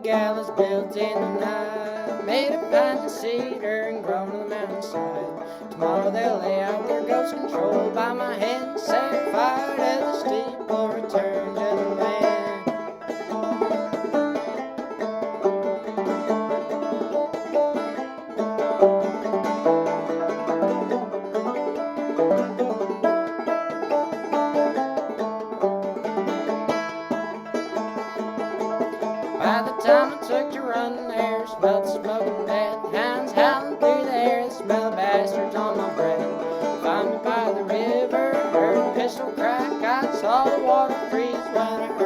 gallows built in the night, made of pine and cedar and grown on the mountainside. Tomorrow they'll lay out their ghost controlled by my hand, set fire to the steeple, return to the land. By the time I took to run there, smelled smoke and death. Hounds howling through the air, the smell of bastards on my breath. Find me by the river, heard a pistol crack. I saw the water freeze when I heard